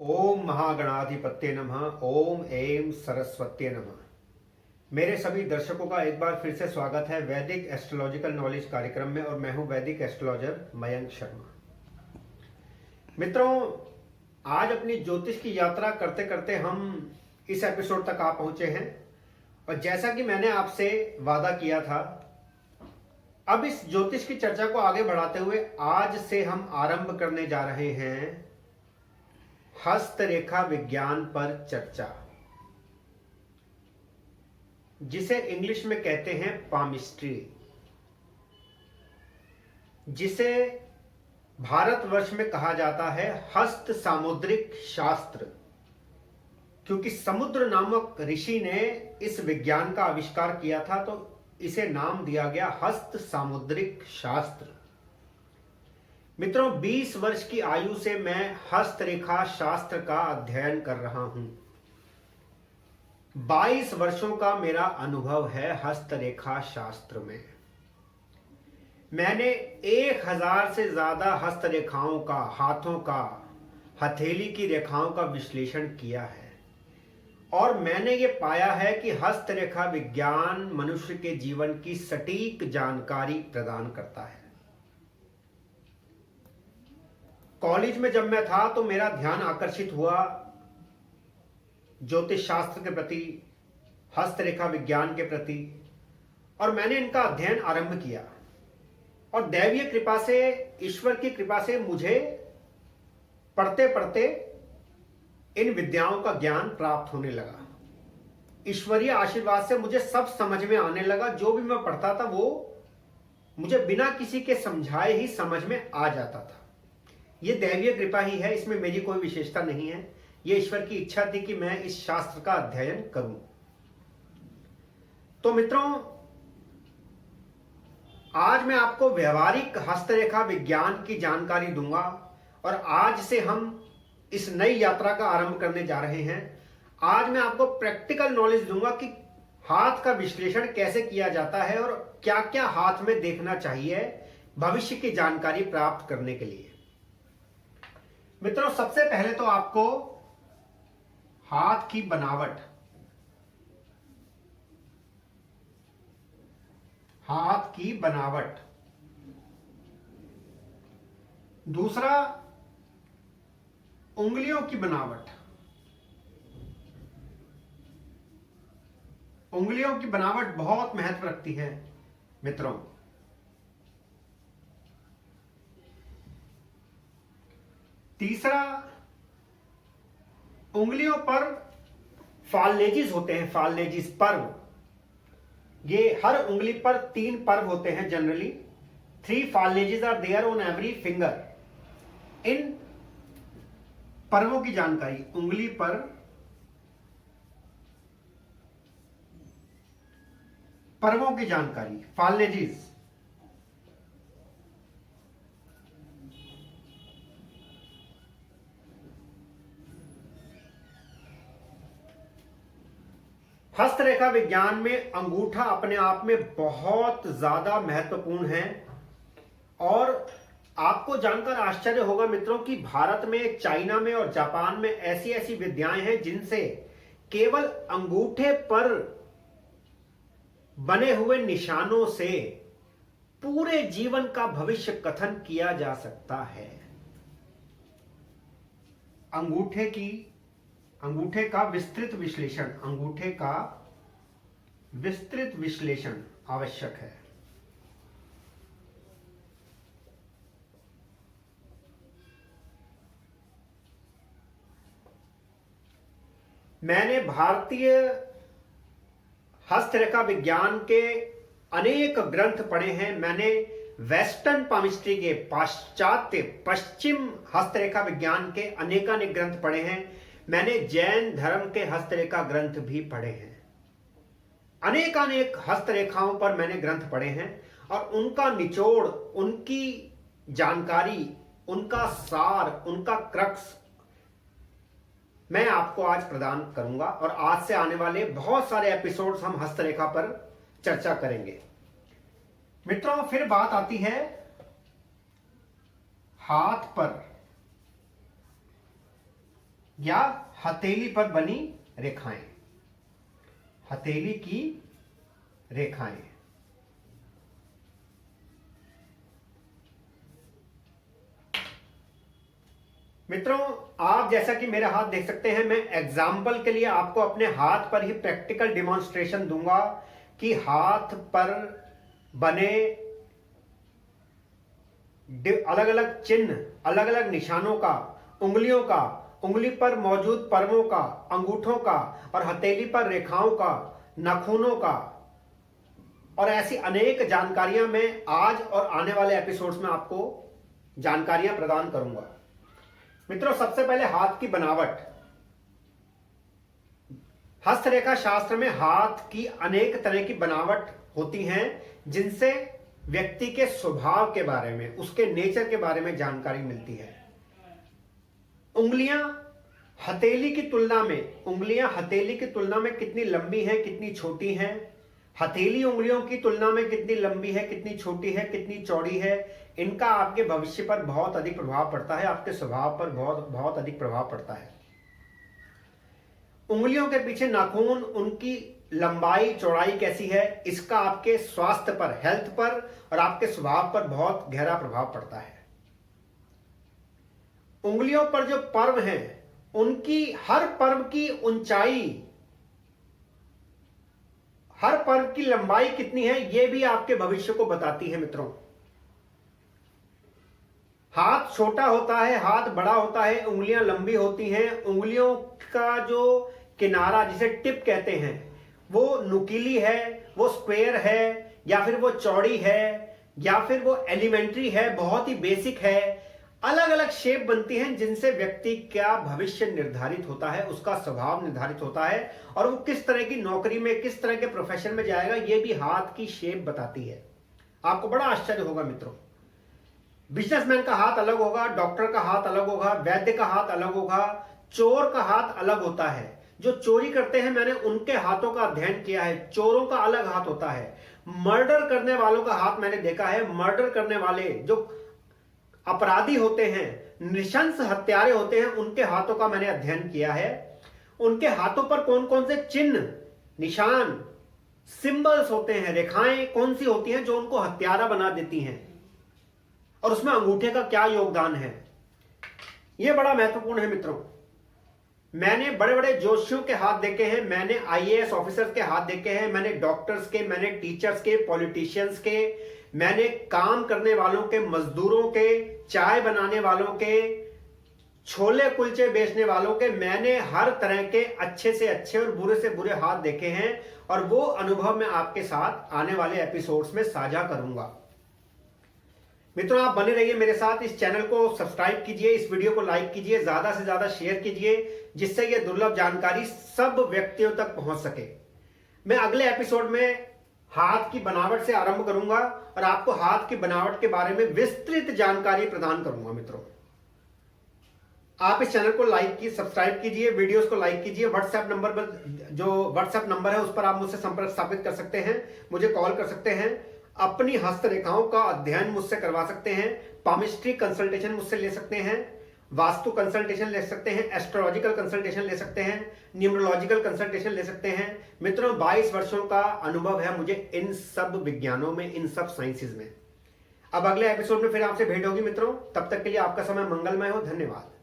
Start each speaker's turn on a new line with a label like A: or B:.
A: ओम महागणाधिपत्ये नमः। ओम ऐं सरस्वत्ये नमः। मेरे सभी दर्शकों का एक बार फिर से स्वागत है वैदिक एस्ट्रोलॉजिकल नॉलेज कार्यक्रम में और मैं हूं वैदिक एस्ट्रोलॉजर मयंक शर्मा। मित्रों, आज अपनी ज्योतिष की यात्रा करते करते हम इस एपिसोड तक आ पहुंचे हैं और जैसा कि मैंने आपसे वादा किया था, अब इस ज्योतिष की चर्चा को आगे बढ़ाते हुए आज से हम आरंभ करने जा रहे हैं हस्तरेखा विज्ञान पर चर्चा, जिसे इंग्लिश में कहते हैं पामिस्ट्री, जिसे भारतवर्ष में कहा जाता है हस्त सामुद्रिक शास्त्र, क्योंकि समुद्र नामक ऋषि ने इस विज्ञान का आविष्कार किया था तो इसे नाम दिया गया हस्त सामुद्रिक शास्त्र। मित्रों, 20 वर्ष की आयु से मैं हस्तरेखा शास्त्र का अध्ययन कर रहा हूं। 22 वर्षों का मेरा अनुभव है हस्तरेखा शास्त्र में। मैंने 1000 से ज्यादा हस्तरेखाओं का, हाथों का, हथेली की रेखाओं का विश्लेषण किया है और मैंने ये पाया है कि हस्तरेखा विज्ञान मनुष्य के जीवन की सटीक जानकारी प्रदान करता है। कॉलेज में जब मैं था तो मेरा ध्यान आकर्षित हुआ ज्योतिष शास्त्र के प्रति, हस्तरेखा विज्ञान के प्रति, और मैंने इनका अध्ययन आरंभ किया और दैवीय कृपा से, ईश्वर की कृपा से मुझे पढ़ते पढ़ते इन विद्याओं का ज्ञान प्राप्त होने लगा। ईश्वरीय आशीर्वाद से मुझे सब समझ में आने लगा। जो भी मैं पढ़ता था वो मुझे बिना किसी के समझाए ही समझ में आ जाता था। ये दैवीय कृपा ही है, इसमें मेरी कोई विशेषता नहीं है। ये ईश्वर की इच्छा थी कि मैं इस शास्त्र का अध्ययन करूं। तो मित्रों, आज मैं आपको व्यवहारिक हस्तरेखा विज्ञान की जानकारी दूंगा और आज से हम इस नई यात्रा का आरंभ करने जा रहे हैं। आज मैं आपको प्रैक्टिकल नॉलेज दूंगा कि हाथ का विश्लेषण कैसे किया जाता है और क्या क्या हाथ में देखना चाहिए भविष्य की जानकारी प्राप्त करने के लिए। मित्रों, सबसे पहले तो आपको हाथ की बनावट, हाथ की बनावट, दूसरा उंगलियों की बनावट, उंगलियों की बनावट बहुत महत्व रखती है मित्रों। तीसरा, उंगलियों पर फालनेजिस होते हैं, फालनेजिस पर्व। ये हर उंगली पर 3 पर्व होते हैं generally. 3 phalanges are there on every finger. इन पर्वों की जानकारी, उंगली पर पर्वों की जानकारी, फालनेजिस। हस्तरेखा विज्ञान में अंगूठा अपने आप में बहुत ज्यादा महत्वपूर्ण है और आपको जानकर आश्चर्य होगा मित्रों कि भारत में, चाइना में और जापान में ऐसी ऐसी विद्याएं हैं जिनसे केवल अंगूठे पर बने हुए निशानों से पूरे जीवन का भविष्य कथन किया जा सकता है। अंगूठे का विस्तृत विश्लेषण, अंगूठे का विस्तृत विश्लेषण आवश्यक है। मैंने भारतीय हस्तरेखा विज्ञान के अनेक ग्रंथ पढ़े हैं। मैंने वेस्टर्न पामिस्ट्री के, पाश्चात्य पश्चिम हस्तरेखा विज्ञान के अनेकानेक ग्रंथ पढ़े हैं। मैंने जैन धर्म के हस्तरेखा ग्रंथ भी पढ़े हैं। अनेकानेक हस्तरेखाओं पर मैंने ग्रंथ पढ़े हैं और उनका निचोड़, उनकी जानकारी, उनका सार, उनका क्रक्स मैं आपको आज प्रदान करूंगा और आज से आने वाले बहुत सारे एपिसोड्स हम हस्तरेखा पर चर्चा करेंगे। मित्रों, फिर बात आती है हाथ पर या हथेली पर बनी रेखाएं, हथेली की रेखाएं। मित्रों, आप जैसा कि मेरा हाथ देख सकते हैं, मैं एग्जाम्पल के लिए आपको अपने हाथ पर ही प्रैक्टिकल डिमॉन्स्ट्रेशन दूंगा कि हाथ पर बने अलग अलग चिन्ह, अलग अलग निशानों का, उंगलियों का, उंगली पर मौजूद पर्वों का, अंगूठों का और हथेली पर रेखाओं का, नाखूनों का और ऐसी अनेक जानकारियां मैं आज और आने वाले एपिसोड्स में आपको जानकारियां प्रदान करूंगा। मित्रों, सबसे पहले हाथ की बनावट। हस्तरेखा शास्त्र में हाथ की अनेक तरह की बनावट होती हैं, जिनसे व्यक्ति के स्वभाव के बारे में, उसके नेचर के बारे में जानकारी मिलती है। उंगलियां हथेली की तुलना में कितनी लंबी हैं, कितनी छोटी हैं, हथेली उंगलियों की तुलना में कितनी लंबी है, कितनी छोटी है, कितनी चौड़ी है, इनका आपके भविष्य पर बहुत अधिक प्रभाव पड़ता है, आपके स्वभाव पर बहुत अधिक प्रभाव पड़ता है। उंगलियों के पीछे नाखून, उनकी लंबाई चौड़ाई कैसी है, इसका आपके स्वास्थ्य पर, हेल्थ पर और आपके स्वभाव पर बहुत गहरा प्रभाव पड़ता है। उंगलियों पर जो पर्व हैं, उनकी हर पर्व की ऊंचाई, हर पर्व की लंबाई कितनी है, यह भी आपके भविष्य को बताती है। मित्रों, हाथ छोटा होता है, हाथ बड़ा होता है, उंगलियां लंबी होती हैं, उंगलियों का जो किनारा, जिसे टिप कहते हैं, वो नुकीली है, वो स्क्वायर है, या फिर वो चौड़ी है, या फिर वो एलिमेंट्री है, बहुत ही बेसिक है। अलग अलग शेप बनती हैं, जिनसे व्यक्ति का भविष्य निर्धारित होता है, उसका स्वभाव निर्धारित होता है और वो किस तरह की नौकरी में, किस तरह के प्रोफेशन में जाएगा, ये भी हाथ की शेप बताती है। आपको बड़ा आश्चर्य होगा मित्रों, बिजनेसमैन का हाथ अलग होगा, डॉक्टर का हाथ अलग होगा, वैद्य का हाथ अलग होगा, चोर का हाथ अलग होता है। जो चोरी करते हैं, मैंने उनके हाथों का अध्ययन किया है, चोरों का अलग हाथ होता है। मर्डर करने वालों का हाथ मैंने देखा है, मर्डर करने वाले जो अपराधी होते हैं, नृशंस हत्यारे होते हैं, उनके हाथों का मैंने अध्ययन किया है। उनके हाथों पर कौन कौन से चिन्ह, निशान, सिंबल्स होते हैं, रेखाएं कौन सी होती हैं जो उनको हत्यारा बना देती हैं, और उसमें अंगूठे का क्या योगदान है, यह बड़ा महत्वपूर्ण है। मित्रों, मैंने बड़े बड़े जोशियों के हाथ देखे हैं, मैंने आईएएस ऑफिसर्स के हाथ देखे हैं, मैंने डॉक्टर्स के, मैंने टीचर्स के, पॉलिटिशियंस के, मैंने काम करने वालों के, मजदूरों के, चाय बनाने वालों के, छोले कुलचे बेचने वालों के, मैंने हर तरह के अच्छे से अच्छे और बुरे से बुरे हाथ देखे हैं, और वो अनुभव मैं आपके साथ आने वाले एपिसोड्स में साझा करूंगा। मित्रों, आप बने रहिए मेरे साथ, इस चैनल को सब्सक्राइब कीजिए, इस वीडियो को लाइक कीजिए, ज्यादा से ज्यादा शेयर कीजिए, जिससे यह दुर्लभ जानकारी सब व्यक्तियों तक पहुंच सके। मैं अगले एपिसोड में हाथ की बनावट से आरंभ करूंगा और आपको हाथ की बनावट के बारे में विस्तृत जानकारी प्रदान करूंगा। मित्रों, आप इस चैनल को लाइक की, सब्सक्राइब कीजिए, वीडियोस को लाइक कीजिए। व्हाट्सएप नंबर पर, जो व्हाट्सएप नंबर है, उस पर आप मुझसे संपर्क स्थापित कर सकते हैं, मुझे कॉल कर सकते हैं, अपनी हस्तरेखाओं का अध्ययन मुझसे करवा सकते हैं, पामिस्ट्री कंसल्टेशन मुझसे ले सकते हैं, वास्तु कंसल्टेशन ले सकते हैं, एस्ट्रोलॉजिकल कंसल्टेशन ले सकते हैं, न्यूमरोलॉजिकल कंसल्टेशन ले सकते हैं। मित्रों, 22 वर्षों का अनुभव है मुझे इन सब विज्ञानों में, इन सब साइंसेज में। अब अगले एपिसोड में फिर आपसे भेंट होगी मित्रों, तब तक के लिए आपका समय मंगलमय हो। धन्यवाद।